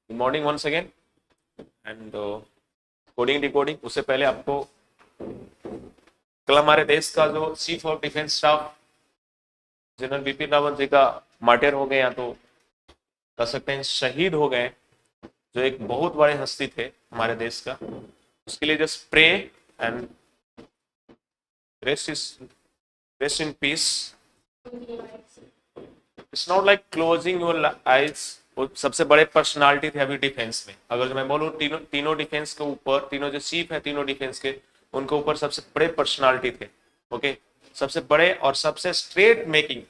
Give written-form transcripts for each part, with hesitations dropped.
Good morning once again and coding decoding. उससे पहले आपको कल हमारे देश का जो chief of defence staff general Bipin Rawat ji का मार्टियर हो गए, या तो कह सकते हैं शहीद हो गए, जो एक बहुत बड़े हस्ती थे हमारे देश का। उसके लिए just pray and rest in peace. It's not like closing your eyes. वो सबसे बड़े पर्सनालिटी थे अभी डिफेंस में। अगर मैं बोलूँ तीनों डिफेंस के ऊपर, तीनों जो चीफ है तीनों डिफेंस के, उनके ऊपर सबसे बड़े पर्सनालिटी थे। ओके, सबसे बड़े और सबसे स्ट्रेट मेकिंग,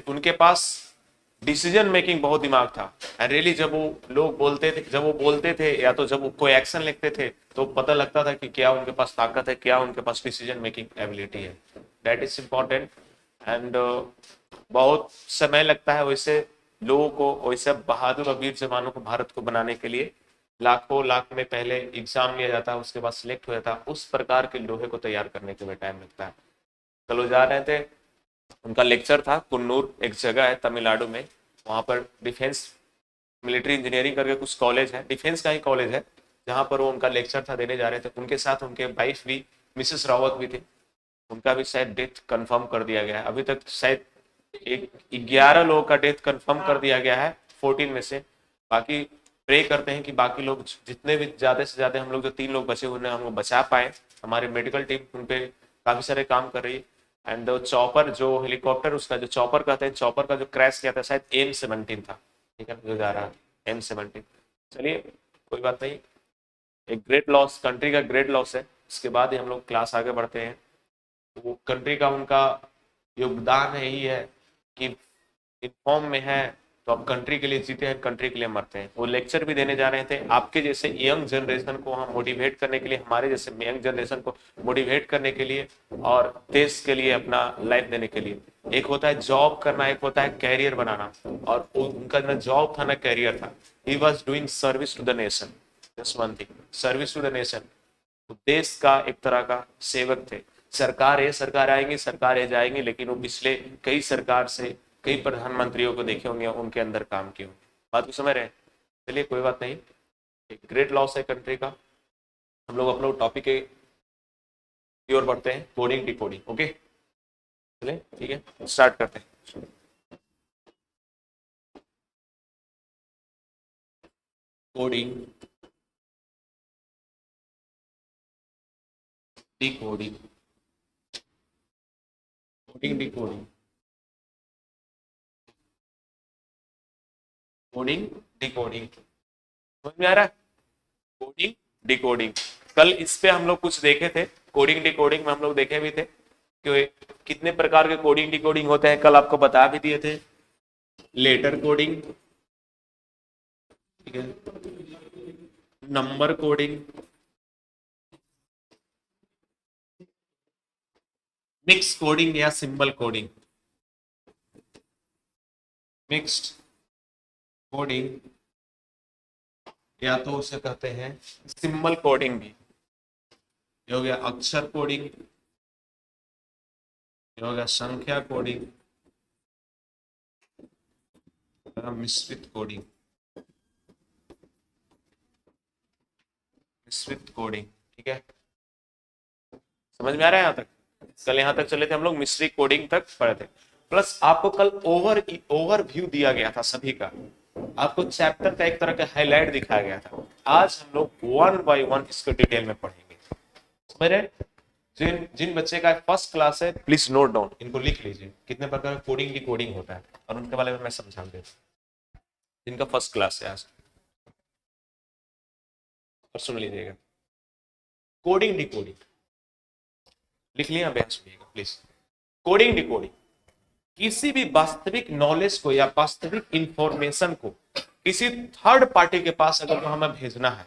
उनके पास डिसीजन मेकिंग बहुत दिमाग था। एंड रियली जब वो लोग बोलते थे, जब वो बोलते थे या तो जब वो कोई एक्शन लिखते थे, तो पता लगता था कि क्या उनके पास ताकत है, क्या उनके पास डिसीजन मेकिंग एबिलिटी है। That is important. एंड बहुत समय लगता है वैसे लोगों को, वैसे बहादुर और वीर जवानों को भारत को बनाने के लिए लाखों लाख में पहले एग्जाम लिया जाता है, उसके बाद सिलेक्ट हो जाता है। उस प्रकार के लोहे को तैयार करने के लिए टाइम लगता है। कल वो जा रहे थे, उनका लेक्चर था कुन्नूर, एक जगह है तमिलनाडु में। वहाँ पर डिफेंस मिलिट्री इंजीनियरिंग करके कुछ कॉलेज है, डिफेंस का ही कॉलेज है, जहाँ पर वो उनका लेक्चर था, देने जा रहे थे। उनके साथ उनके वाइफ भी, मिसेस रावत भी थे। उनका भी शायद डेथ कंफर्म कर दिया गया है। अभी तक शायद 11 लोगों का डेथ कंफर्म कर दिया गया है 14 में से। बाकी प्रे करते हैं कि बाकी लोग जितने भी ज्यादा से ज्यादा, हम लोग जो 3 लोग बचे हुए हैं, हम लोग बचा पाए। हमारी मेडिकल टीम उन पे काफी सारे काम कर रही है। एंड चॉपर, जो हेलीकॉप्टर, उसका जो चॉपर कहते हैं, चॉपर का जो क्रैश किया था शायद M17 था, ठीक है, जो जा रहा है M17। चलिए कोई बात नहीं, एक ग्रेट लॉस, कंट्री का ग्रेट लॉस है। इसके बाद ही हम लोग क्लास आगे बढ़ते हैं। वो कंट्री का उनका योगदान है, यही है कि इन्फॉर्म में है तो आप कंट्री के लिए जीते हैं, कंट्री के लिए मरते हैं। वो लेक्चर भी देने जा रहे थे आपके जैसे यंग जनरेशन को हम मोटिवेट करने के लिए, हमारे जैसे यंग जनरेशन को मोटिवेट करने के लिए, और देश के लिए अपना लाइफ देने के लिए। एक होता है जॉब करना, एक होता है कैरियर बनाना। और उनका ना जॉब था ना कैरियर था। He was doing service to the nation, just one thing, service to the nation. देश का एक तरह का सेवक थे। सरकार आएंगी, सरकार जाएंगी, लेकिन वो पिछले कई सरकार से, कई प्रधानमंत्रियों को देखे होंगे, उनके अंदर काम किए होंगे। बात को समझ रहे हैं? चलिए कोई बात नहीं, एक ग्रेट लॉस है कंट्री का। हम लोग अपना टॉपिक की ओर बढ़ते हैं, कोडिंग डिकोडिंग। ओके चलिए ठीक है, स्टार्ट करते हैं। Coding decoding, coding decoding, coding decoding, समझ में आ रहा है? कोडिंग डिकोडिंग, कल इस पे हम लोग कुछ देखे थे। कोडिंग डिकोडिंग में हम लोग देखे भी थे कि कितने प्रकार के कोडिंग डिकोडिंग होते हैं, कल आपको बता भी दिए थे। लेटर कोडिंग, ठीक है, नंबर कोडिंग, मिक्स कोडिंग या सिंबल कोडिंग, मिक्स्ड कोडिंग, या तो उसे कहते हैं सिंबल कोडिंग भी। ये हो गया अक्षर कोडिंग, ये हो गया संख्या कोडिंग, मिश्रित कोडिंग, मिश्रित कोडिंग, ठीक है। समझ में आ रहा है यहाँ तक? कल यहाँ तक चले थे हम लोग, मिश्रित कोडिंग तक पढ़े थे। प्लस आपको कल ओवरव्यू दिया गया था सभी का, आपको चैप्टर का एक तरह का हाईलाइट दिखाया गया था। आज हम लोग वन बाय वन इसको डिटेल में पढ़ेंगे, समझ रहे? जिन जिन बच्चे का फर्स्ट क्लास है, प्लीज नोट डाउन, इनको लिख लीजिए कितने प्रकार का कोडिंग डिकोडिंग होता है, और उनके बारे में मैं समझा देता हूँ। जिनका फर्स्ट क्लास है आज, और सुन लीजिएगा। कोडिंग डिकोडिंग लिख लिया, अभ्यास सुनिएगा प्लीज। कोडिंग डिकोडिंग किसी भी वास्तविक नॉलेज को या वास्तविक इंफॉर्मेशन को किसी थर्ड पार्टी के पास अगर हमें भेजना है,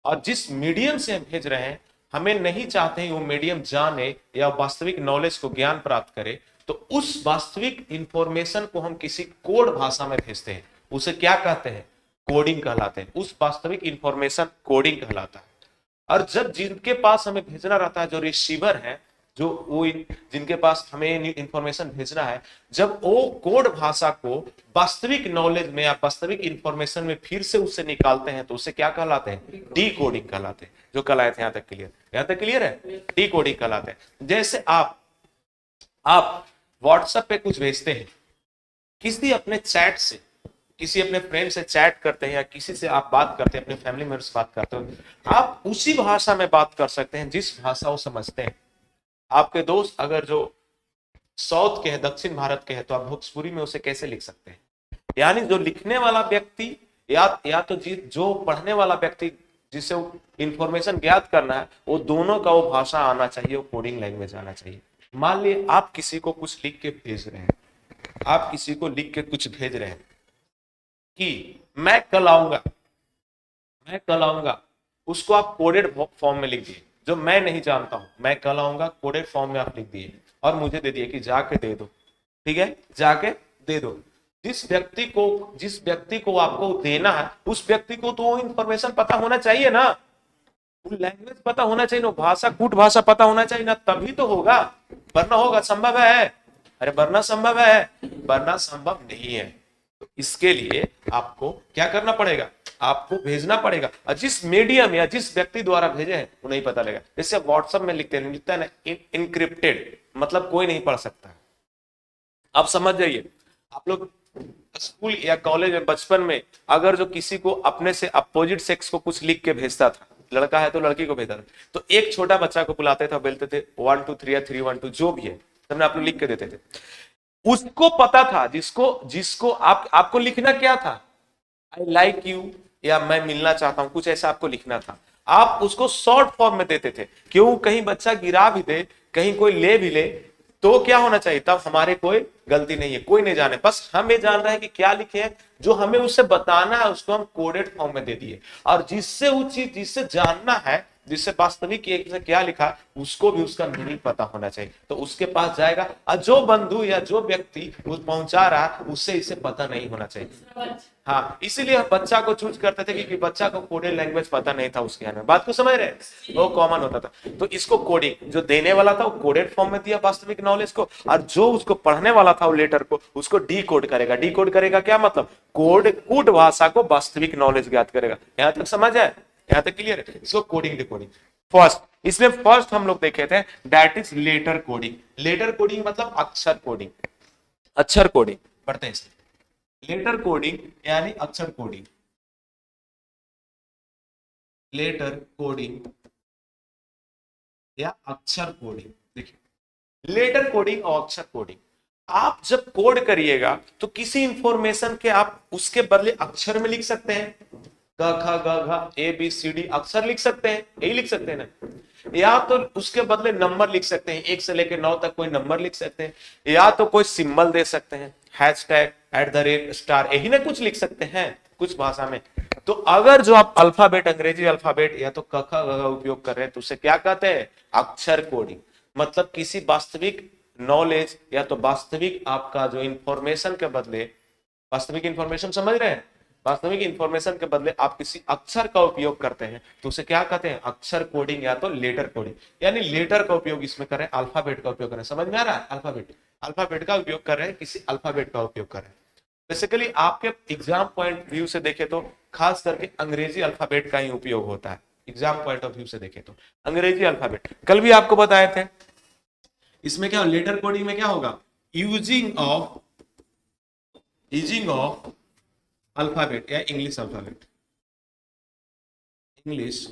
और जिस मीडियम से हम भेज रहे हैं, हमें नहीं चाहते हैं वो मीडियम जाने या वास्तविक नॉलेज को ज्ञान प्राप्त करे, तो उस वास्तविक इंफॉर्मेशन को हम किसी कोड भाषा में भेजते हैं। उसे क्या कहते हैं? कोडिंग कहलाते हैं। उस वास्तविक इंफॉर्मेशन कोडिंग कहलाता है। और जब जिनके पास हमें भेजना रहता है, जो रिसीवर है, जो वो जिनके पास हमें इंफॉर्मेशन भेजना है, जब वो कोड भाषा को वास्तविक नॉलेज में या वास्तविक इंफॉर्मेशन में फिर से उससे निकालते हैं तो उसे क्या कहलाते हैं? डी कोडिंग कहलाते हैं। जो कल आए थे, यहां तक क्लियर? यहां तक क्लियर है? डी कोडिंग कहलाते हैं। जैसे आप व्हाट्सएप पे कुछ भेजते हैं, किसी अपने चैट से, किसी अपने फ्रेंड से चैट करते हैं या किसी से आप बात करते हैं, अपने फैमिली मेंबर से बात करते हो, आप उसी भाषा में बात कर सकते हैं जिस भाषा वो समझते हैं। आपके दोस्त अगर जो साउथ के हैं, दक्षिण भारत के हैं, तो आप भोजपुरी में उसे कैसे लिख सकते हैं? यानी जो लिखने वाला व्यक्ति या तो जो पढ़ने वाला व्यक्ति जिसे इंफॉर्मेशन ज्ञात करना है, वो दोनों का वो भाषा आना चाहिए, वो कोडिंग लैंग्वेज आना चाहिए। मान लीजिए आप किसी को कुछ लिख के भेज रहे हैं, आप किसी को लिख के कुछ भेज रहे हैं कि मैं कल आऊंगा, उसको आप कोडेड फॉर्म में लिख दिए, जो मैं नहीं जानता हूं, मैं कल आऊंगा कोडेड फॉर्म में आप लिख दिए और मुझे दे दिए कि जाके दे दो। ठीक है, जाके दे दो। जिस व्यक्ति को आपको देना है, उस व्यक्ति को तो वो इंफॉर्मेशन पता होना चाहिए ना, वो लैंग्वेज पता होना चाहिए ना, भाषा कूट भाषा पता होना चाहिए ना, तभी तो होगा। वरना होगा संभव है? अरे वरना संभव है? वरना संभव नहीं है। तो इसके लिए आपको क्या करना पड़ेगा? आपको भेजना पड़ेगा, और जिस मीडियम या जिस व्यक्ति द्वारा भेजे हैं वो नहीं पता लगेगा। जैसे व्हाट्सएप में लिखते हैं ना, इनक्रिप्टेड, मतलब कोई नहीं पढ़ सकता। आप समझ जाइए, आप लोग स्कूल या कॉलेज में बचपन में अगर जो किसी को अपने से अपोजिट सेक्स को कुछ लिख के भेजता था, लड़का है तो लड़की को भेजता था, तो एक छोटा बच्चा को बुलाते थे, बोलते थे 1 2 3 या 3 1 2 जो भी है, सबने आप लोग लिख के देते थे। उसको पता था, जिसको आपको लिखना क्या था? आई लाइक यू, या मैं मिलना चाहता हूं, कुछ ऐसा आपको लिखना था। आप उसको शॉर्ट फॉर्म में देते थे, क्यों? कहीं बच्चा गिरा भी दे, कहीं कोई ले भी ले, तो क्या होना चाहिए? तब हमारे कोई गलती नहीं है, कोई नहीं जाने, बस हम ये जान रहे हैं कि क्या लिखे हैं, जो हमें उससे बताना है उसको हम कोडेड फॉर्म में दे दिए। और जिससे वो चीज, जिससे जानना है, जिससे वास्तविक एक से क्या लिखा, उसको भी उसका मीनिंग पता होना चाहिए, तो उसके पास जाएगा। और जो बंधु या जो व्यक्ति वो पहुंचा रहा है, उससे इसे पता नहीं होना चाहिए। हाँ, इसीलिए बच्चा को चूज करते थे, क्योंकि बच्चा को कोडेड लैंग्वेज पता नहीं था उसके में। बात को समझ रहे हैं? वो कॉमन होता था। तो इसको कोडिंग, जो देने वाला था वो कोडेड फॉर्म में दिया वास्तविक नॉलेज को, और जो उसको पढ़ने वाला था वो लेटर को, उसको डी कोड करेगा। डी कोड करेगा क्या मतलब? कूट भाषा को वास्तविक नॉलेज ज्ञात करेगा। यहां तक समझ है? यहां तक क्लियर है? इसको कोडिंग डिकोडिंग। फर्स्ट, इसमें फर्स्ट हम लोग देखे थे, that is letter coding. Letter coding मतलब अक्षर कोडिंग, अक्षर कोडिंग पढ़ते हैं इसे। लेटर कोडिंग यानी अक्षर कोडिंग, लेटर कोडिंग या अक्षर कोडिंग। देखिए, लेटर कोडिंग और अक्षर कोडिंग, आप जब कोड करिएगा तो किसी इंफॉर्मेशन के आप उसके बदले अक्षर में लिख सकते हैं, क ख ग घ ए बी सी डी अक्षर लिख सकते हैं, यही लिख सकते हैं ना। या तो उसके बदले नंबर लिख सकते हैं, 1 से लेकर 9 तक कोई नंबर लिख सकते हैं, या तो कोई सिंबल दे सकते हैं, हैशटैग @ यही ना कुछ लिख सकते हैं कुछ भाषा में। तो अगर जो आप अल्फाबेट, अंग्रेजी अल्फाबेट या तो क ख ग घ उपयोग कर रहे हैं, तो उसे क्या कहते हैं? अक्षर कोडिंग। मतलब किसी वास्तविक नॉलेज या तो वास्तविक आपका जो इंफॉर्मेशन के बदले, वास्तविक इंफॉर्मेशन समझ रहे हैं, वास्तविक इंफॉर्मेशन के बदले आप किसी अक्षर का उपयोग करते हैं, तो उसे क्या कहते हैं? अक्षर कोडिंग या तो लेटर कोडिंग। यानी लेटर का उपयोग इसमें करें, अल्फाबेट का उपयोग करें। समझ में आ रहा है? अल्फाबेट का उपयोग कर रहे हैं, किसी अल्फाबेट का उपयोग कर रहे हैं। बेसिकली आपके एग्जाम पॉइंट व्यू से देखें तो खास करके अंग्रेजी अल्फाबेट का ही उपयोग होता है। एग्जाम पॉइंट ऑफ व्यू से देखें तो अंग्रेजी अल्फाबेट, कल भी आपको बताए थे। इसमें क्या, लेटर कोडिंग में क्या होगा? यूजिंग ऑफ अल्फाबेट या इंग्लिश अल्फाबेट, इंग्लिश,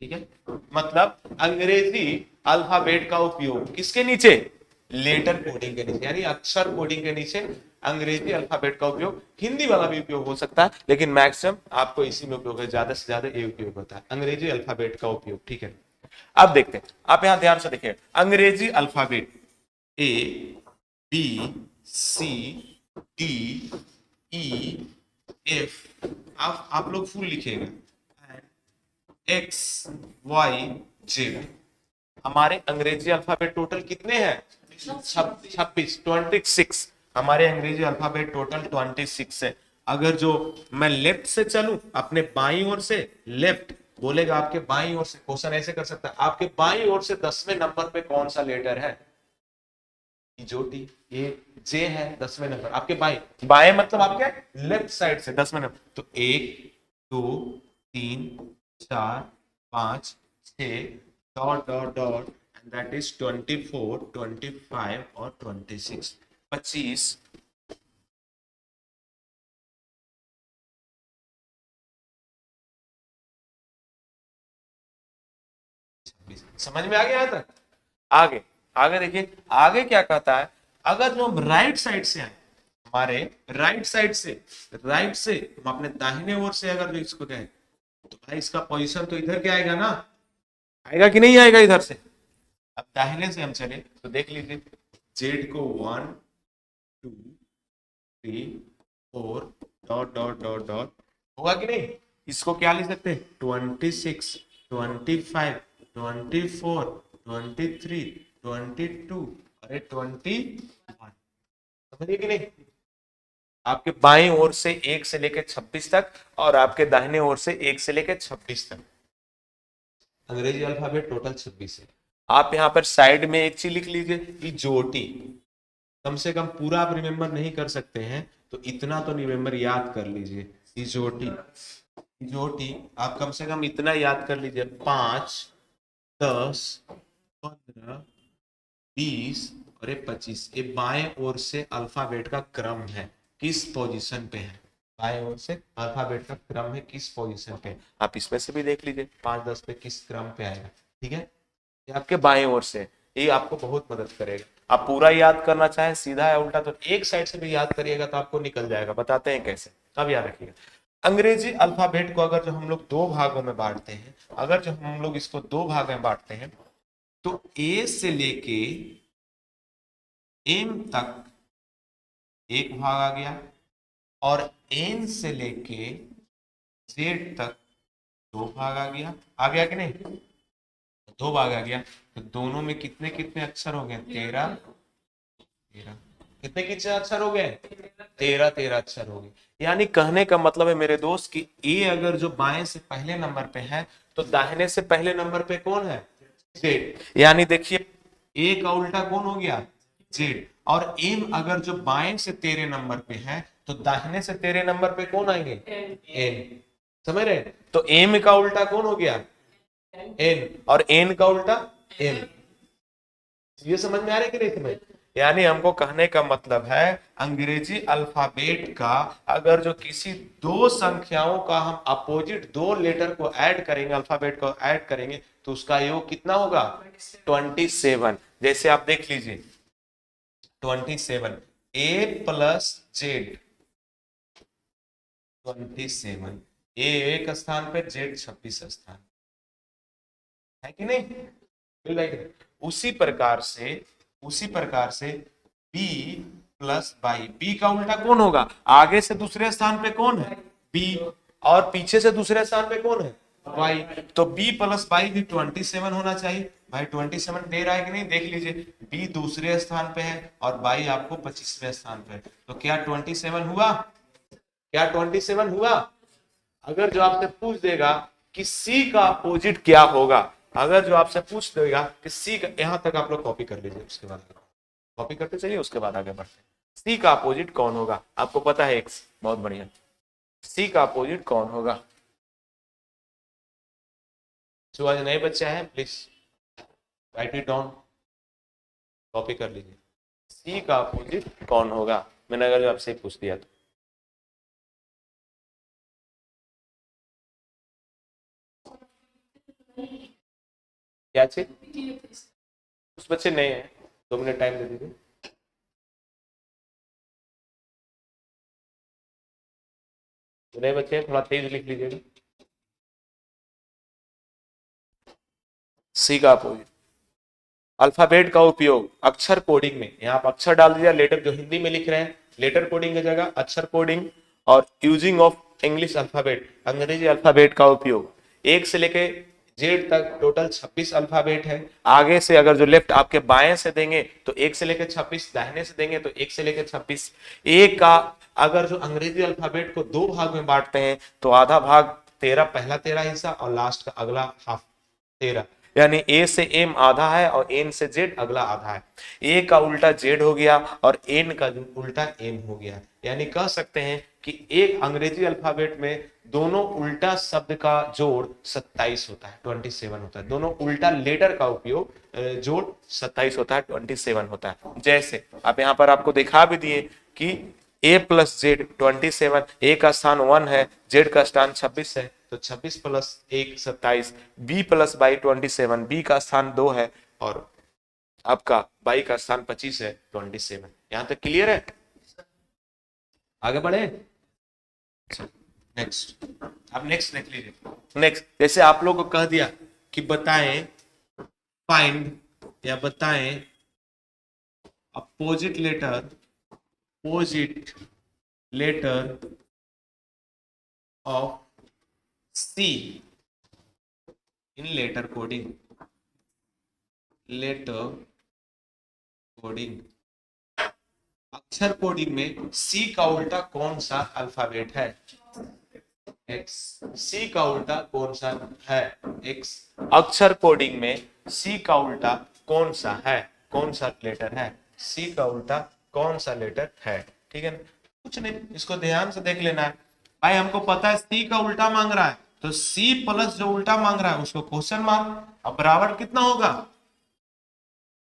ठीक है। मतलब अंग्रेजी अल्फाबेट का उपयोग किसके नीचे? लेटर कोडिंग के नीचे, यानी अक्षर कोडिंग के नीचे अंग्रेजी अल्फाबेट का उपयोग। हिंदी वाला भी उपयोग हो सकता है, लेकिन मैक्सिमम आपको इसी में उपयोग है, ज्यादा से ज्यादा ये उपयोग होता है, अंग्रेजी अल्फाबेट का उपयोग। ठीक है, अब देखते हैं, आप यहां ध्यान से देखिए, अंग्रेजी अल्फाबेट ABCD EF, आप लोग फुल लिखिएगा, XYZ। हमारे अंग्रेजी अल्फाबेट टोटल कितने हैं? 26 हमारे अंग्रेजी अल्फाबेट टोटल 26 है। अगर जो मैं लेफ्ट से चलूं, अपने बाईं ओर से लेफ्ट, बोलेगा आपके बाईं ओर से, क्वेश्चन ऐसे कर सकता है, आपके बाईं ओर से 10वें नंबर पे कौन सा लेटर है? जो टी, ये जे है 10वें नंबर आपके बाएं, बाएं मतलब आपके लेफ्ट साइड से 10वें नंबर। तो 1 2 3 4 5 6 dot dot dot, and that is 24 25 और 26, 25। समझ में आ गया यहाँ तक? आगे, आगे देखिए, आगे क्या कहता है, अगर जो हम राइट साइड से आए, हमारे राइट साइड से, राइट से हम अपने दाहिने ओर से अगर जो इसको कहें, तो भाई इसका पोजीशन तो इधर क्या आएगा ना, आएगा कि नहीं आएगा इधर से? अब दाहिने से हम चले तो देख लीजिए, जेड को 1 2 3 4 डॉट डॉट डॉट डॉट, होगा कि नहीं? इसको क्या लिख सकते हैं? 26 25 24 23 22, अरे 21, समझिए कि नहीं? आपके बाएं ओर से 1 से लेकर 26 तक, और आपके दाहिने ओर से 1 से लेकर 26 तक, अंग्रेजी अल्फाबेट टोटल 26 है। आप यहाँ पर साइड में एक चीज लिख लीजिए, इजोटी। कम से कम पूरा आप रिमेम्बर नहीं कर सकते हैं तो इतना तो रिमेम्बर याद कर लीजिए, इजोटी। इजोटी आप कम से कम इतना याद कर लीजिए, 5 10 15 20 और 25, ये बाएं ओर से अल्फाबेट का क्रम है, किस पोजीशन पे है, बाएं ओर से अल्फाबेट का क्रम है, किस पोजीशन पे। आप इसमें से भी देख लीजिए 5 10 पे किस क्रम पे आएगा, ठीक है? ये आपके बाएं ओर से, ये आपको बहुत मदद करेगा। आप पूरा याद करना चाहें सीधा या उल्टा तो एक साइड से भी याद करिएगा तो आपको निकल जाएगा, बताते हैं कैसे, अब याद रखिएगा। अंग्रेजी अल्फाबेट को अगर जो हम लोग दो भागों में बांटते हैं, अगर जो हम लोग इसको दो भाग में बांटते हैं, तो ए से लेके एम तक एक भाग आ गया, और एन से लेके जेड तक दो भाग आ गया कि नहीं? दो भाग आ गया, तो दोनों में कितने कितने अक्षर हो गए? 13 13, कितने कितने अक्षर हो गए? 13 13 अक्षर हो गए। यानी कहने का मतलब है मेरे दोस्त कि ए अगर जो बाएं से पहले नंबर पे है, तो दाहिने से पहले नंबर पे कौन है? जेड। यानी देखिए, ए का उल्टा कौन हो गया? जेड। और एम अगर जो बाएं से 13 नंबर पे है, तो दाहिने से 13 नंबर पे कौन आएंगे? एन। समझ रहे? तो एम का उल्टा कौन हो गया? एन। और एन का उल्टा एम। ये समझ में आ रहा है कि नहीं समझ? यानी हमको कहने का मतलब है, अंग्रेजी अल्फाबेट का अगर जो किसी दो संख्याओं का हम अपोजिट दो लेटर को ऐड करेंगे, अल्फाबेट को ऐड करेंगे, तो उसका योग कितना होगा? 27। जैसे आप देख लीजिए 27, ए प्लस जेड 27, ए एक स्थान पे जेड 26 स्थान, है कि नहीं? उसी प्रकार से बी प्लस बाई, बी का उल्टा कौन होगा? आगे से दूसरे स्थान पे कौन है? बी। और पीछे से दूसरे स्थान पे कौन है? वाई। तो बी प्लस बाई भी 27 होना चाहिए। भाई 27 दे रहा है कि नहीं? देख लीजिए, बी दूसरे स्थान पे है और बाई आपको 25वें स्थान पे है, तो क्या 27 हुआ? क्या 27 हुआ? अगर जो आपसे पूछ देगा कि सी का अपोजिट क्या होगा, अगर जो आपसे पूछ देगा कि सी का, यहां तक आप लोग कॉपी कर लीजिए, उसके बाद कॉपी करते चलिए, उसके बाद आगे बढ़ते हैं। सी का अपोजिट कौन होगा? आपको पता है एक्स, बहुत बढ़िया। सी का अपोजिट कौन होगा? जो आज नए बच्चे हैं please right it down, copy कर लीजिए। सी का अपोजिट कौन होगा? मैंने अगर जो आपसे पूछ दिया तो क्या चीज? कुछ बच्चे नए हैं, 2 मिनट टाइम दे दीजिए। जो नए बच्चे हैं थोड़ा तेज लिख लीजिएगा। सी का अपोजिट, अल्फाबेट का उपयोग अक्षर कोडिंग में, यहाँ आप अक्षर डाल दीजिए, लेटर जो हिंदी में लिख रहे हैं लेटर कोडिंग की जगह अक्षर कोडिंग, और यूजिंग ऑफ इंग्लिश अल्फाबेट, अंग्रेजी अल्फाबेट का उपयोग। एक से लेके जेड तक टोटल 26 अल्फाबेट है। आगे से अगर जो लेफ्ट आपके बाएं से देंगे तो 1 से लेकर 26, दाहिने से देंगे तो 1 से लेकर 26। एक का अगर जो अंग्रेजी अल्फाबेट को दो भाग में बांटते हैं तो आधा भाग 13 पहला 13 हिस्सा और लास्ट का अगला हाफ 13, यानी ए से एम आधा है और एन से जेड अगला आधा है। ए का उल्टा जेड हो गया और एन का उल्टा एम हो गया, यानी कह सकते हैं कि एक अंग्रेजी अल्फाबेट में दोनों उल्टा शब्द का जोड़ 27 होता है, 27 होता है। दोनों उल्टा लेटर का उपयोग जोड़ 27 होता है, 27 होता है। जैसे आप यहाँ पर आपको दिखा भी दिए कि a प्लस जेड 27, ए का स्थान 1 है, जेड का स्थान 26 है, तो 26 plus 1 27, B plus by 27, B का स्थान 2 है और आपका बाई का स्थान 25 है, 27। यहां तक क्लियर है? आगे बढ़े, नेक्स्ट। अब नेक्स्ट देख लीजिए। नेक्स्ट जैसे आप लोग को कह दिया कि बताएं, फाइंड या बताएं opposite letter, opposite letter of C in letter coding, letter coding, अक्षर कोडिंग में सी का उल्टा कौन सा अल्फाबेट है? एक्स। सी का उल्टा कौन सा है? एक्स। अक्षर कोडिंग में सी का उल्टा कौन सा है, कौन सा लेटर है? सी का उल्टा कौन सा लेटर है? ठीक है ना, कुछ नहीं, इसको ध्यान से देख लेना है। भाई हमको पता है सी का उल्टा मांग रहा है, तो सी प्लस जो उल्टा मांग रहा है उसको क्वेश्चन मार्क। अब बराबर कितना होगा?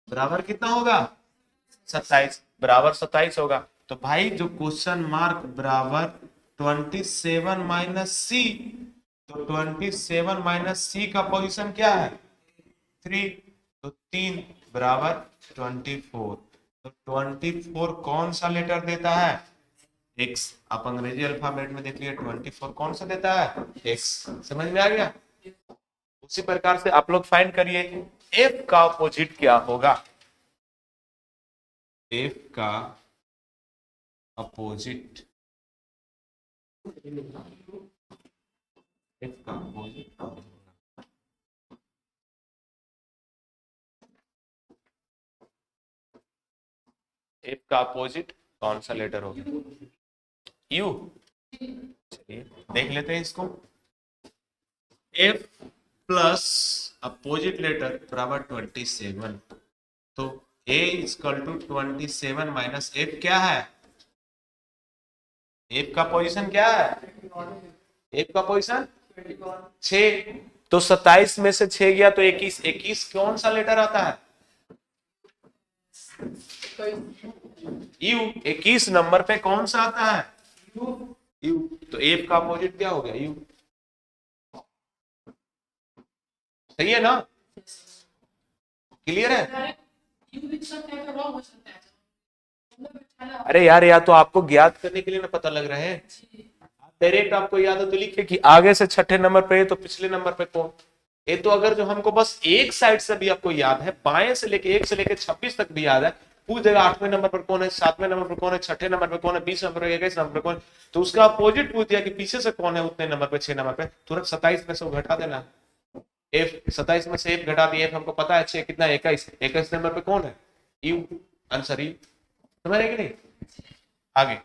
बराबर कितना होगा? 27, बराबर 27 होगा। तो भाई जो क्वेश्चन मार्क बराबर 27 माइनस सी, तो 27 माइनस सी का पोजीशन क्या है? 3, तो 3 बराबर 24। तो 24 कौन सा लेटर देता है? एक्स। आप अंग्रेजी अल्फाबेट में देख लिया 24 कौन सा देता है? एक्स। समझ में आ गया? उसी प्रकार से आप लोग फाइंड करिए एफ का अपोजिट क्या होगा। एफ का अपोजिट, एफ का अपोजिट क्या होगा? एफ का अपोजिट कौन सा लेटर होगा? यू। चलिए देख लेते हैं इसको। एफ प्लस अपोजिट लेटर बराबर 27, तो ए इक्वल टू 27 माइनस एफ क्या है? एफ का पोजीशन क्या है? एफ का पोजीशन 6, तो 27 में से 6 गया तो 21, 21 कौन सा लेटर आता है? यू। 21 नंबर पे कौन सा आता है? यू। तो एफ का अपोजिट क्या हो गया? यू। सही है ना? क्लियर है? अरे यार, या तो आपको ज्ञात करने के लिए ना पता लग रहा है, डायरेक्ट आपको याद है तो लिखे कि आगे से छठे नंबर पे तो पिछले नंबर पे कौन। ये तो अगर जो हमको बस एक साइड से भी आपको याद है, बाएं से लेके 1 से लेके 26 तक भी याद है, पूछ देगा 8वें नंबर पर कौन है, 7वें नंबर पर कौन है, छठे नंबर पर कौन है, 20 नंबर पर, 21 नंबर पर कौन है, तो उसका अपोजिट पूछ दिया कि पीछे से कौन है उतने नंबर पे, 6 नंबर पे, तुरंत 27 में से वो घटा देना। एफ 27 में से एफ घटा दिया, एफ हमको पता है 6 कितना, 21, 21 नंबर पे कौन है? यू। Answer you. समझ रहे कि नहीं? आगे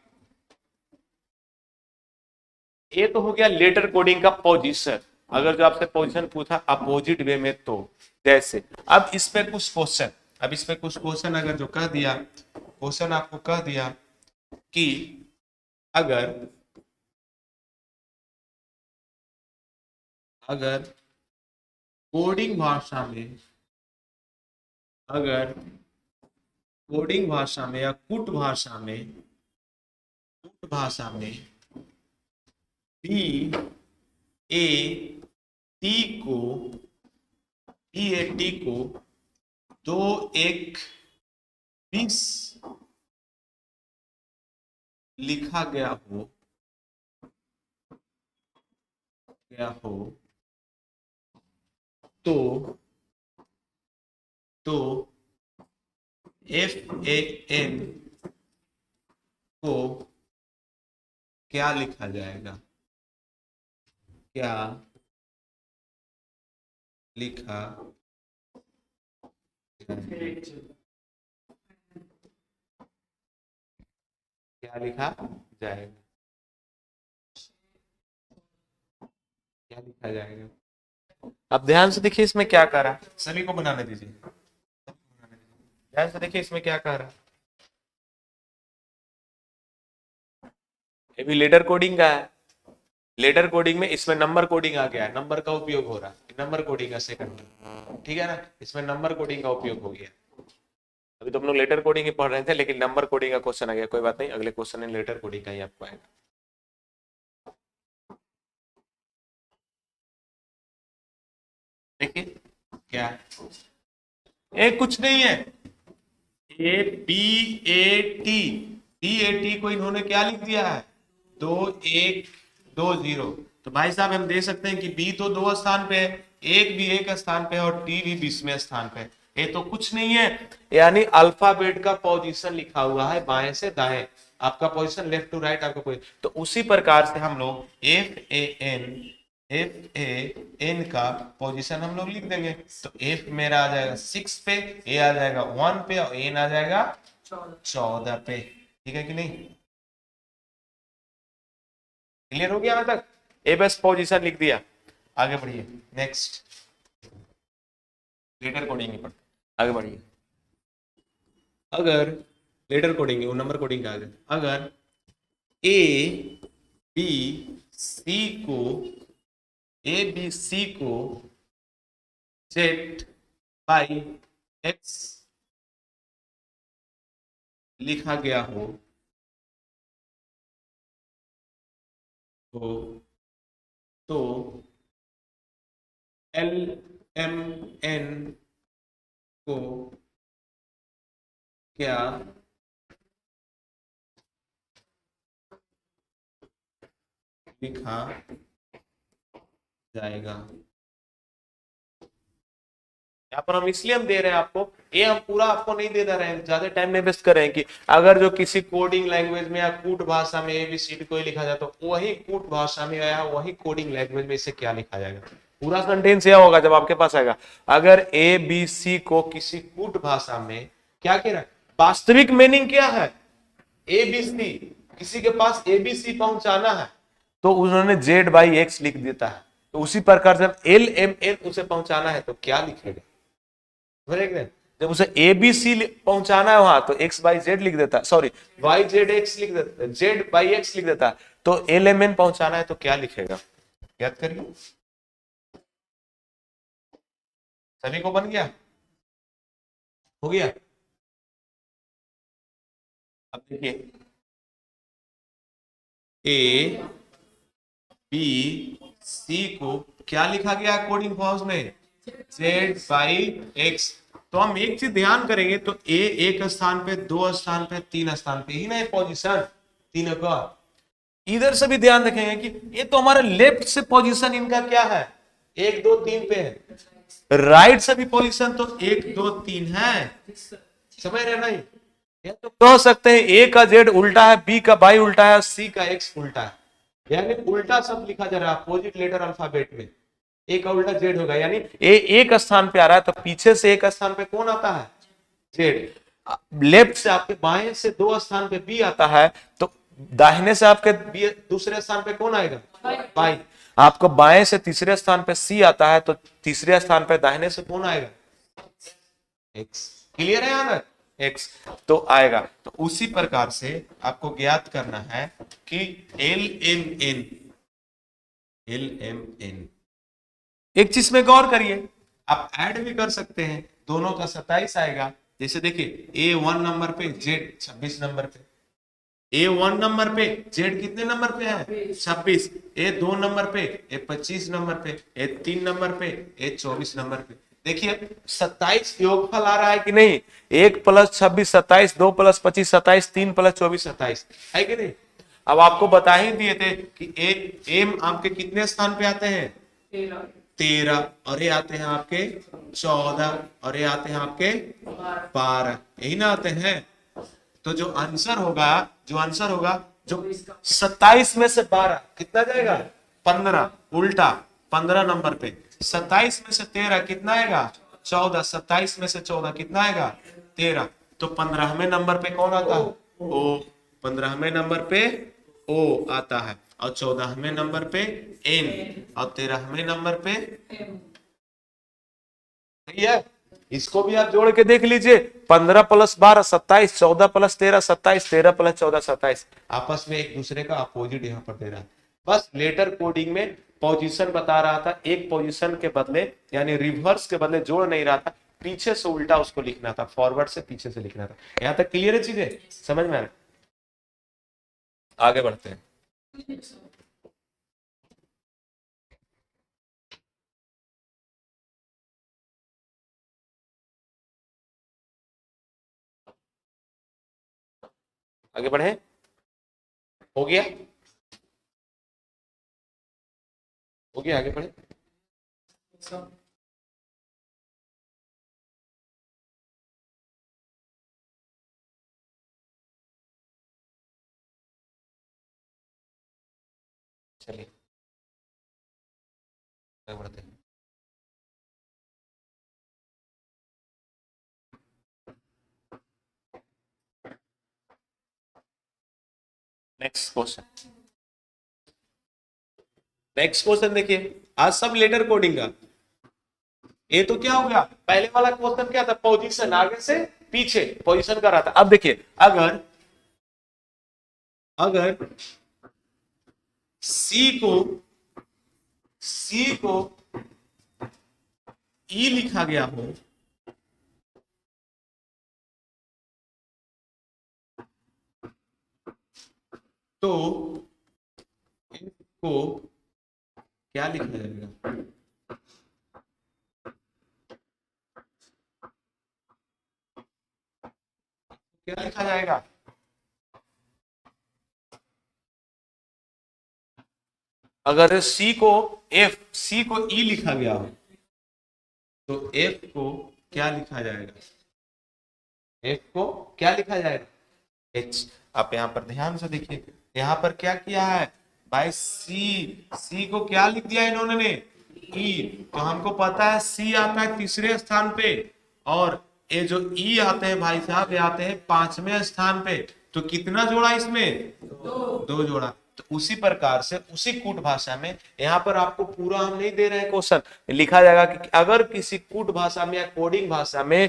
ये तो हो गया लेटर कोडिंग का पोजीशन। अगर जो आपसे पोजीशन पूछा अपोजिट वे में, तो जैसे अब इस पे कुछ क्वेश्चन, अब इस पे कुछ क्वेश्चन अगर जो कह दिया, क्वेश्चन आपको कह दिया कि अगर अगर कोडिंग भाषा में, अगर कोडिंग भाषा में या कुट भाषा में, कुट भाषा में बी ए टी को, बी ए टी को दो एक 20 लिखा गया हो, तो तो एफ ए एन को क्या लिखा जाएगा? क्या लिखा जाएगा? क्या लिखा जाएगा? क्या लिखा जाएगा? अब ध्यान से देखिए इसमें क्या कह रहा है, सभी को बनाने दीजिए, ध्यान से देखिए इसमें क्या कह रहा है। ये भी लेटर कोडिंग का है। लेटर कोडिंग में इसमें नंबर कोडिंग आ गया है, नंबर का उपयोग हो रहा है, नंबर कोडिंग ऐसे करना, ठीक है ना, इसमें नंबर कोडिंग का उपयोग हो गया। अभी तो हम लोग लेटर कोडिंग ही पढ़ रहे थे, लेकिन नंबर कोडिंग का क्वेश्चन आ गया, कोई बात नहीं, अगले क्वेश्चन में लेटर कोडिंग का ही आपको आएगा। देखिए क्या है, ये कुछ नहीं है, A B A T, B A T को इन्होंने क्या लिख दिया है, 2120। तो भाई साहब हम दे सकते हैं कि बी तो 2 स्थान पे है, एक भी एक स्थान पे है और टी भी 20वें स्थान पे है। ये तो कुछ नहीं है, यानी अल्फाबेट का पोजीशन लिखा हुआ है बाएं से दाएं, आपका पोजीशन लेफ्ट टू राइट आपका पोजीशन। तो उसी प्रकार से हम लोग एफ ए एन का पोजीशन हम लोग लिख देंगे। तो एफ मेरा आ जाएगा 6 पे, ए आ जाएगा 1 पे और एन आ जाएगा 14 पे। ठीक है कि नहीं, क्लियर हो गया? यहाँ तक ए बस पोजीशन लिख दिया, आगे बढ़िए नेक्स्ट, लेटर कोडिंग पर आगे बढ़िए। अगर लेटर कोडिंग वो नंबर कोडिंग का आगे, अगर ए बी सी को जेड बाई एक्स लिखा गया हो तो एल एम एन को क्या लिखा जाएगा? यहाँ पर हम इसलिए हम दे रहे हैं आपको, ये हम पूरा आपको नहीं दे रहे हैं, ज्यादा टाइम नहीं वेस्ट कर रहे हैं कि अगर जो किसी कोडिंग लैंग्वेज में या कूट भाषा में एबीसीडी को लिखा जाए तो वही कूट भाषा में या वही कोडिंग लैंग्वेज में इसे क्या लिखा जाएगा। पूरा सेंटेंस यह होगा जब आपके पास आएगा, अगर ए बी सी को किसी कूट भाषा में क्या कह रहा है, वास्तविक मीनिंग क्या है, ए बी सी, किसी के पास एबीसी पहुंचाना है तो उन्होंने जेड बाई एक्स लिख देता है। तो उसी प्रकार जब एल एम एन उसे पहुंचाना है तो क्या लिखेगा, जब उसे ए बी सी पहुंचाना है वहां तो एक्स बाई जेड लिख देता है, सॉरी वाई जेड एक्स लिख देता है, जेड बाई एक्स लिख देता है। तो एल एम एन पहुंचाना है तो क्या लिखेगा, याद करिए। सभी को बन गया, हो गया? अब देखिए ए बी सी को क्या लिखा गया कोडिंग फॉर्म्स में, जेड बाई एक्स। तो हम एक चीज ध्यान करेंगे, तो ए एक स्थान पे, 2 स्थान पे, 3 स्थान पे ही ना पोजीशन तीनों का। इधर से भी ध्यान रखेंगे कि ये तो हमारा लेफ्ट से पोजीशन इनका क्या है, 1 2 3 पे है, राइट से भी पोजीशन तो 1 2 3 है, समझ रहे नहीं? या तो कह सकते हैं ए का जेड उल्टा है, बी का बाई उल्टा है, सी का एक्स उल्टा है, यानी उल्टा सब लिखा जा रहा है अपोजिट लेटर अल्फाबेट में। ए का उल्टा जेड होगा, यानी ए एक स्थान पे आ रहा है तो पीछे से एक स्थान पे कौन आता है, जेड। लेफ्ट से आपके बाएं से 2 स्थान पे बी आता है तो दाहिने से आपके दूसरे स्थान पे कौन आएगा, बाई। आपको बाएं से तीसरे स्थान पे सी आता है तो तीसरे स्थान पे दाहिने से कौन आएगा, एक्स। क्लियर है यहाँ तक, एक्स तो आएगा। तो उसी प्रकार से आपको ज्ञात करना है कि एल एम एन, एक चीज में गौर करिए, आप ऐड भी कर सकते हैं, दोनों का 27 आएगा। जैसे देखिए ए 1 नंबर पे, जेड 26 नंबर पे, ए 1 नंबर पे, जेड कितने नंबर पे है 26, ए 2 नंबर पे, ए 25 नंबर पे, ए 3 नंबर पे, ए 24 नंबर पे। देखिए 27 योगफल आ रहा है कि नहीं, 1 + 26 27, 2 + 25 27, 3 + 24 27 है कि नहीं। अब आपको बता ही दिए थे कि एम आपके कितने स्थान पे आते हैं, 13, और ये आते हैं आपके 14, और ये आते हैं आपके 12, यही ना आते हैं। तो जो आंसर होगा जो 27 में से 12 कितना जाएगा, 15, उल्टा 15 नंबर पे, 27 में से 13 कितना आएगा, 14, 27 में से 14 कितना आएगा, 13। तो 15वें नंबर पे कौन आता है, ओ 15वें नंबर पे ओ आता है, और 14वें नंबर पे एन, और 13वें नंबर पे, सही है। इसको भी आप जोड़ के देख लीजिए, 15 + 12 27, 14 + 13 27, 13 + 14 27, आपस में एक दूसरे का अपोजिट यहाँ पर दे रहा है। बस लेटर कोडिंग में पोजीशन बता रहा था, एक पोजीशन के बदले यानी रिवर्स के बदले जोड़ नहीं रहा था, पीछे से उल्टा उसको लिखना था, फॉरवर्ड से पीछे से लिखना था। यहाँ तक क्लियर है चीजें, समझ में आ रहा है? आगे बढ़ते हैं। आगे बढ़े, हो गया, हो गया, आगे बढ़े। चलिए आगे बढ़ते हैं। नेक्स्ट क्वेश्चन, नेक्स्ट क्वेश्चन देखिए, आज सब लेटर कोडिंग का। ये तो क्या हो गया, पहले वाला क्वेश्चन क्या था, पोजीशन आगे से पीछे पोजीशन कर रहा था। अब देखिए, अगर अगर सी को ई लिखा गया हो, तो इसको क्या लिखा जाएगा? क्या लिखा जाएगा? अगर सी को ई लिखा गया हो, तो एफ को क्या लिखा जाएगा? एफ को क्या लिखा जाएगा? एच। आप यहाँ पर ध्यान से देखिए, यहाँ पर क्या किया है भाई, सी को क्या लिख दिया इन्होंने ने, ई। तो हमको पता है सी आता है तीसरे स्थान पे, और ये जो ई आते हैं भाई साहब, ये आते हैं 5वें स्थान पे। तो कितना जोड़ा इसमें? दो जोड़ा। तो उसी प्रकार से उसी कूट भाषा में यहाँ पर आपको पूरा हम नहीं दे रहे हैं क्वेश्चन, लिखा जाएगा कि अगर किसी कूट भाषा में या कोडिंग भाषा में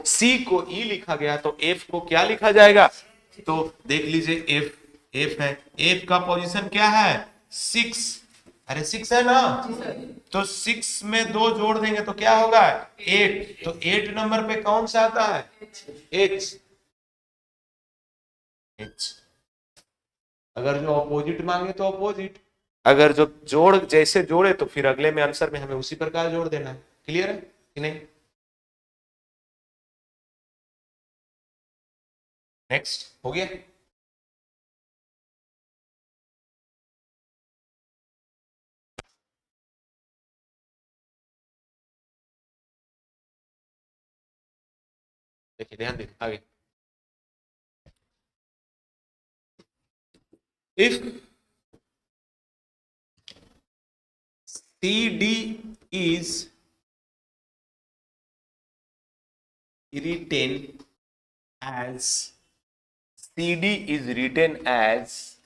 सी को ई लिखा गया, तो एफ को क्या लिखा जाएगा? तो देख लीजिए, एफ है, एफ का पोजीशन क्या है? 6। अरे 6 है ना, तो 6 में 2 जोड़ देंगे तो क्या होगा? 8। तो 8 नंबर पे कौन सा आता है? एच। एच। अगर जो अपोजिट मांगे तो अपोजिट, अगर जो जोड़ जैसे जोड़े तो फिर अगले में आंसर में हमें उसी प्रकार जोड़ देना है। क्लियर है कि नहीं? नेक्स्ट हो गया। देखिए ध्यान दे आगे, if CD is written as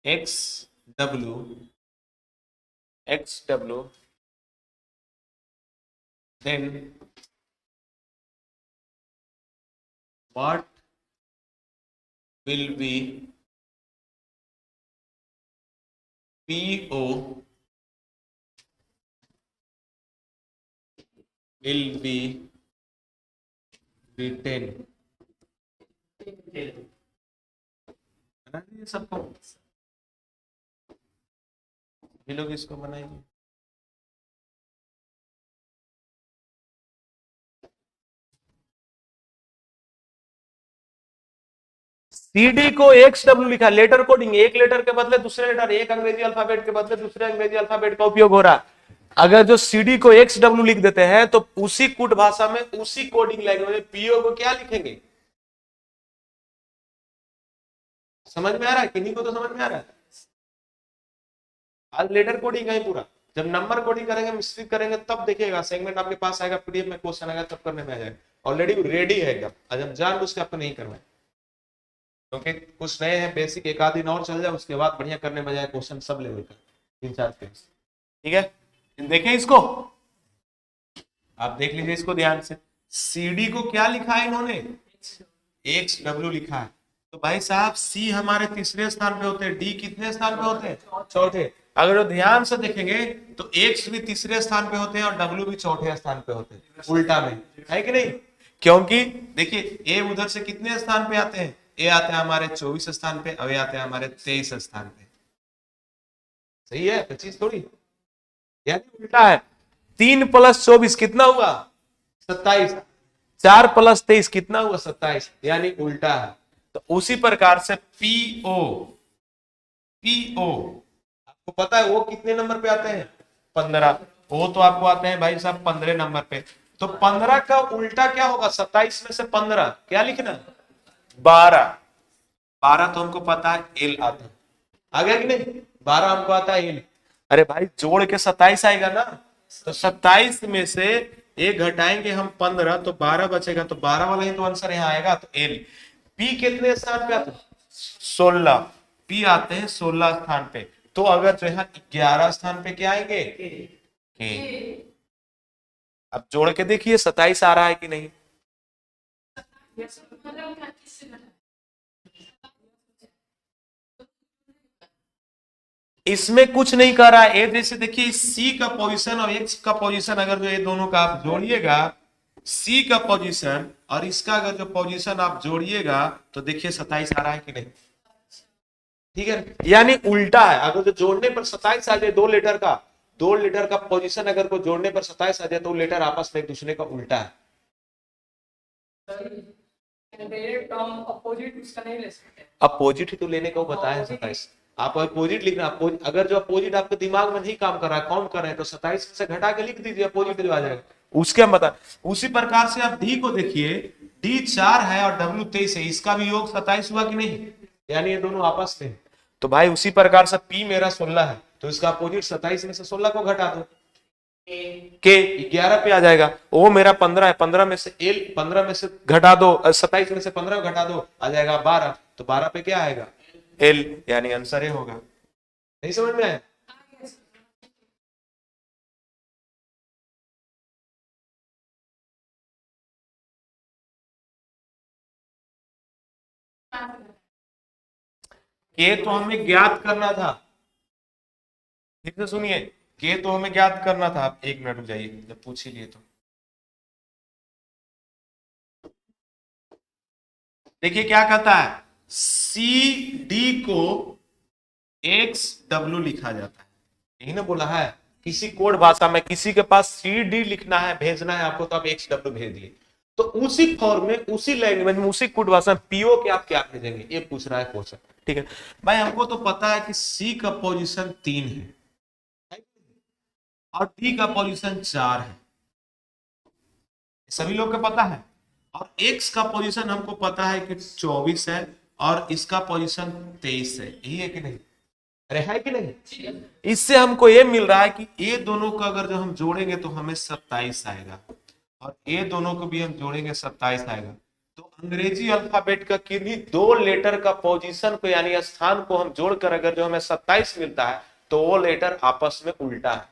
XW, then what will be PO will be written? बना दीजिए सबको, ये लोग इसको बनाइए। सीडी को XW लिखा, लेटर कोडिंग, एक लेटर के बदले दूसरे लेटर, एक अंग्रेजी अल्फाबेट के बदले दूसरे अंग्रेजी अल्फाबेट का उपयोग हो रहा है। अगर जो सीडी को XW लिख देते हैं, तो उसी कूट भाषा में उसी कोडिंग लैंग्वेज में पीओ को क्या लिखेंगे? समझ में आ रहा है? किन्हीं को तो समझ में आ रहा है? आज लेटर कोडिंग है पूरा। जब नंबर कोडिंग करेंगे, मिश्रित करेंगे, तब देखिएगा सेगमेंट आपके पास आएगा, पीडीएफ में क्वेश्चन आएगा, तब करने में आ जाएगा। ऑलरेडी रेडी है एकदम, आज हम जानबूझ के आपको नहीं करना है, क्योंकि कुछ नए हैं बेसिक, एक आध दिन और चल जाए उसके बाद बढ़िया करने में जाए क्वेश्चन सब लेवल का, 3-4 पेज। ठीक है, देखें इसको, आप देख लीजिए इसको ध्यान से। CD को क्या लिखा है इन्होंने, XW लिखा है। तो भाई साहब C हमारे तीसरे स्थान पे होते हैं, D कितने स्थान पे होते हैं, चौथे। अगर वो ध्यान से देखेंगे तो X भी तीसरे स्थान पे होते हैं और W भी चौथे स्थान पे होते हैं, उल्टा में है कि नहीं। क्योंकि देखिए A उधर से कितने स्थान पे आते हैं, A आते हैं हमारे 24 स्थान पे, अब A आते हैं हमारे 23 स्थान पे। सही है, 25 थोड़ी, यानी उल्टा है। 3 + 24 कितना हुआ, 27। 4 + 23 कितना हुआ, 27, यानी उल्टा है। तो उसी प्रकार से PO आपको पता है वो कितने नंबर पे आते हैं, 15। वो तो आपको आते हैं भाई साहब 15 नंबर पे। तो 15 का उल्टा क्या होगा, 27 में से 15 क्या लिखना, 12। 12 तो हमको पता है L आता है, आ गया कि नहीं, 12 हमको आता है L। अरे भाई जोड़ के 27 आएगा ना, तो 27 में से 1 घटाएंगे हम 15, तो 12 बचेगा, तो 12 वाला ही तो आंसर यहाँ आएगा। तो L। P कितने स्थान पे आते हैं, 16। P आते हैं 16 स्थान पे। तो अगर जो यहाँ 11 स्थान पे क्या आएंगे, K। अब जोड़ के देखिए 27 आ रहा है कि नहीं, इसमें कुछ नहीं कर रहा है। ए जैसे देखिए C का पोजीशन और X का पोजीशन, अगर जो ये दोनों का आप जोड़िएगा, C का पोजीशन और इसका अगर जो पोजीशन आप जोड़िएगा, तो देखिए 27 आ रहा है कि नहीं। ठीक है, यानी उल्टा है। अगर जो जोड़ने पर 27 आ जाए, दो लेटर का पोजीशन अगर को जोड़ने पर 27 आ जाए, तो लेटर आपस में एक दूसरे का उल्टा है। अपोजिट ही तो लेने को बताया 27। आप अपोजिट लिखना, अगर जो अपोजिट आपके दिमाग में नहीं काम कर रहा है, काउंट कर रहे हैं, तो 27 से घटा के लिख दीजिए, अपोजिट जो आ जाएगा उसके हम बता। उसी प्रकार से आप D को देखिए, D 4 है और W 23 है, इसका भी योग 27 हुआ कि नहीं, यानी ये दोनों आपस में। तो भाई उसी प्रकार से P मेरा 16 है, तो इसका अपोजिट 27 में से 16 को घटा दो, के 11 पे आ जाएगा। O मेरा 15 है, 15 में से L 15 में से घटा दो, 27 में से 15 घटा दो, आ जाएगा 12। तो 12 पे क्या आएगा, L, यानी आंसर ए होगा। नहीं समझ में आया, के तो हमें ज्ञात करना था, ठीक से सुनिए, के तो हमें ज्ञात करना था। आप 1 मिनट रुक जाइए, जब पूछ ही लिए तो देखिए क्या कहता है, CD को XW लिखा जाता है, यही ना बोला है। किसी कोड भाषा में किसी के पास CD लिखना है, भेजना है आपको, तो आप XW भेज दिए। तो उसी फॉर्म में, उसी लैंग्वेज में, उसी कोड भाषा में PO के आप क्या भेजेंगे, ये पूछ रहा है क्वेश्चन। ठीक है भाई, हमको तो पता है कि C का पोजीशन 3 है और D का पोजीशन 4 है, सभी लोग को पता है। और X का पोजीशन हमको पता है कि 24 है और इसका पोजीशन 23 है, यही है कि नहीं, अरे है कि नहीं। इससे हमको ये मिल रहा है कि ये दोनों का अगर जो हम जोड़ेंगे तो हमें 27 आएगा, और ये दोनों को भी हम जोड़ेंगे 27 आएगा। तो अंग्रेजी अल्फाबेट का किन्हीं 2 लेटर का पोजीशन को, यानी स्थान को हम जोड़कर अगर जो हमें 27 मिलता है, तो वो लेटर आपस में उल्टा है।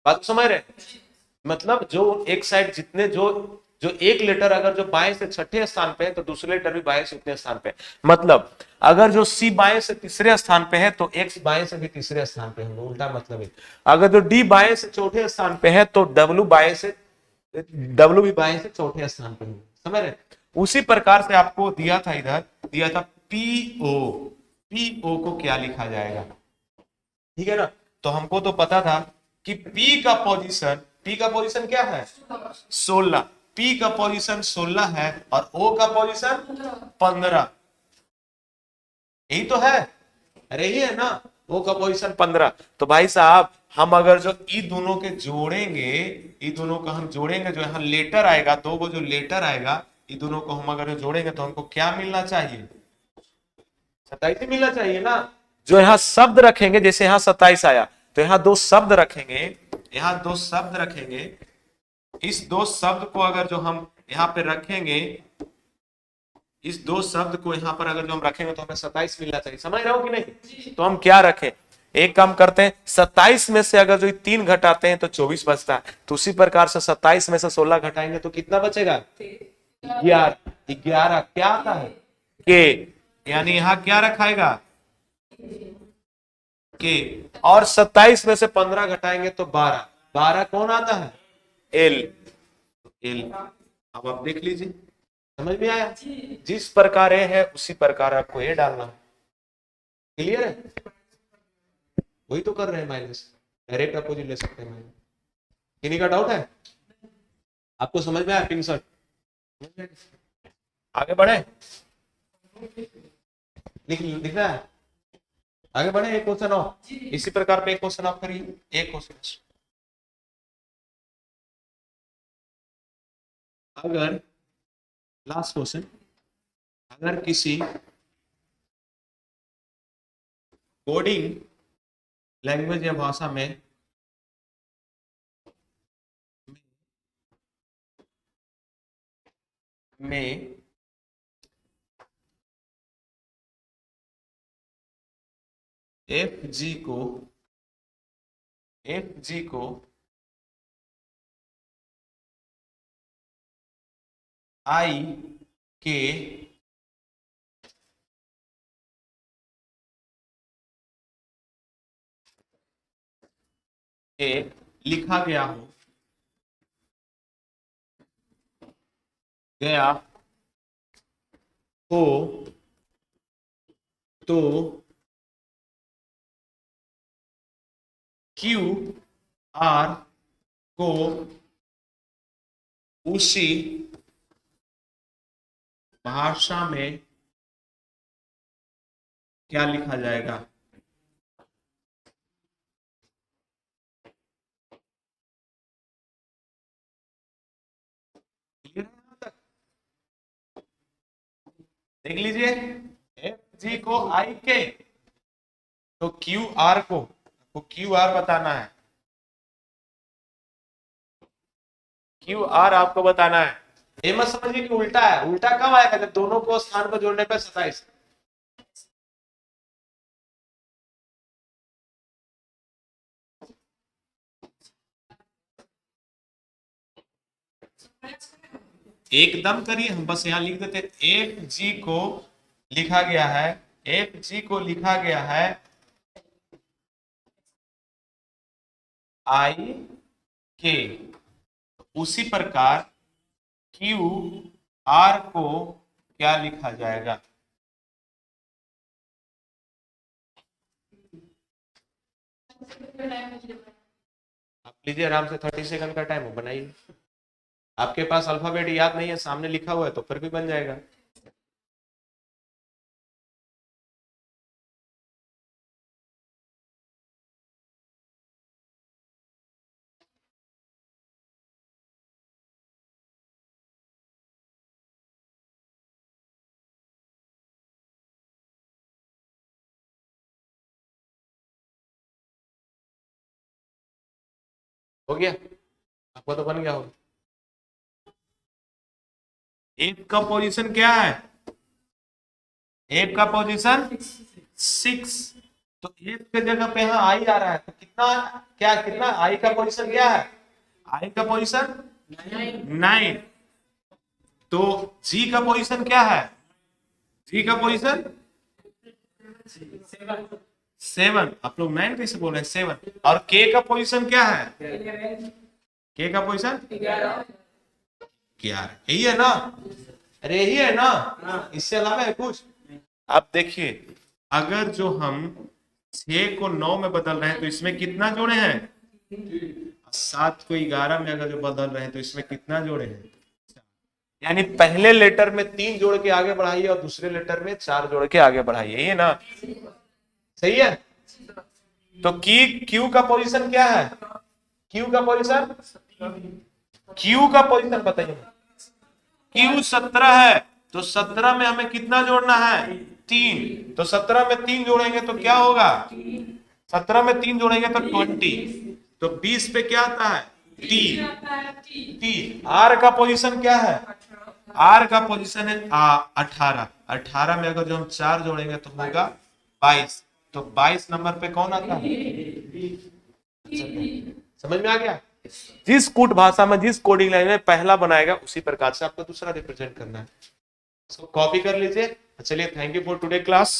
बात समझ रहे, मतलब जो एक साइड जितने जो एक लेटर अगर जो बाएं से छठे स्थान पे है, तो दूसरे लेटर भी बाएं से उतने स्थान पे है। मतलब अगर जो C बाएं से तीसरे स्थान पे है, तो X बाएं से भी तीसरे स्थान पे है, उल्टा मतलब है। अगर जो D बाएं से चौथे स्थान पे है, तो W भी बाएं से चौथे स्थान पे है, समझ रहे। उसी प्रकार से आपको दिया था, इधर दिया था PO को क्या लिखा जाएगा, ठीक है ना। तो हमको तो पता था कि P का पोजीशन क्या है, 16। P का पोजीशन 16 है और O का पोजीशन 15, यही तो है, अरे ही है ना, O का पोजीशन 15। तो भाई साहब हम अगर जो ई दोनों के जोड़ेंगे, ई दोनों को हम जोड़ेंगे, जो यहाँ लेटर आएगा, 2 को जो लेटर आएगा, ई दोनों को हम अगर जोड़ेंगे तो हमको क्या मिलना चाहिए, 27 मिलना चाहिए ना। जो यहाँ शब्द रखेंगे, जैसे यहाँ 27 आया, तो यहाँ दो शब्द रखेंगे, यहाँ दो शब्द रखेंगे। इस दो शब्द को अगर जो हम यहाँ पे रखेंगे, इस दो शब्द को यहाँ पर अगर जो हम रखेंगे तो हमें 27 मिलना चाहिए। समझ रहे हो कि नहीं? तो हम क्या रखें, एक काम करते हैं, 27 में से अगर जो 3 घटाते हैं तो 24 बचता है। तो उसी प्रकार से 27 में से 16 घटाएंगे तो कितना बचेगा? 11। 11 क्या आता है? के। यानी यहाँ क्या रखाएगा? के। और 27 में से 15 घटाएंगे तो 12। 12 कौन आता है? एल। एल। अब आप देख लीजिए, समझ में आया? जिस प्रकार ए है उसी प्रकार आपको ए डालना है। क्लियर है? वही तो कर रहे हैं माइनस, डायरेक्ट अपोजिट ले सकते हैं माइनस। किन्हीं का डाउट है? आपको समझ में आया? पिन शर्ट आगे बढ़े, लिखना है, आगे बढ़े। एक क्वेश्चन और इसी प्रकार पे एक क्वेश्चन आप करिए, एक क्वेश्चन। अगर लास्ट क्वेश्चन, अगर किसी कोडिंग लैंग्वेज या भाषा में एफ जी को आई के लिखा गया हो तो क्यू आर को उसी भाषा में क्या लिखा जाएगा? देख लीजिए, एफ जी को आई के, तो क्यू आर को क्यू आर बताना है, क्यू आर आपको बताना है। ये मत समझिए कि उल्टा है, उल्टा कब आएगा? जब दोनों को स्थान पर जोड़ने पर 27। एकदम करिए, हम बस यहाँ लिख देते, एफ जी को लिखा गया है, एफ जी को लिखा गया है आई के, उसी प्रकार क्यू आर को क्या लिखा जाएगा? आप लीजिए आराम से, 30 सेकंड का टाइम हो, बनाइए। आपके पास अल्फाबेट याद नहीं है, सामने लिखा हुआ है तो फिर भी बन जाएगा। हो गया? आपका तो बन गया होगा। एफ का पोजीशन क्या है? एफ का पोजीशन 6। तो एफ के जगह पे यहाँ आई आ रहा है, तो कितना, क्या कितना आई का पोजीशन क्या है? आई का पोजीशन 9। तो जी का पोजीशन क्या है? जी का पोजीशन 7। आप लोग 9 कैसे बोल रहे हैं? 7। और के का पोजीशन क्या है? के का पोजीशन 11। यही है ना? अरे यही है ना, इससे अलावा है कुछ? आप देखिए, अगर जो हम 6 को 9 में बदल रहे हैं तो इसमें कितना जोड़े हैं? 7 को 11 में अगर जो बदल रहे हैं तो इसमें कितना जोड़े हैं? यानी पहले लेटर में 3 जोड़ के आगे बढ़ाइए और दूसरे लेटर में 4 जोड़ के आगे बढ़ाइए, ये ना सही है? तो क्यू का पोजीशन क्या है? क्यू का पोजीशन, क्यू का पोजीशन बताइए। क्यू 17 है, तो 17 में हमें कितना जोड़ना है? 3। तो 17 में 3 जोड़ेंगे तो क्या होगा? 17 में 3 जोड़ेंगे तो 20, तो 20 पे क्या आता है टी, आर का पोजीशन क्या है, आर का पोजीशन है 18, 18 में अगर जो हम 4 जोड़ेंगे तो होगा 22, तो 22 नंबर पे कौन आता है, समझ में आ गया। जिस कूट भाषा में जिस कोडिंग लैंग्वेज में पहला बनाएगा उसी प्रकार से आपको दूसरा रिप्रेजेंट करना है, इसको कॉपी कर लीजिए। चलिए, thank you for today class,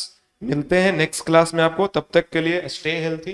मिलते हैं नेक्स्ट क्लास में आपको, तब तक के लिए स्टे हेल्थी।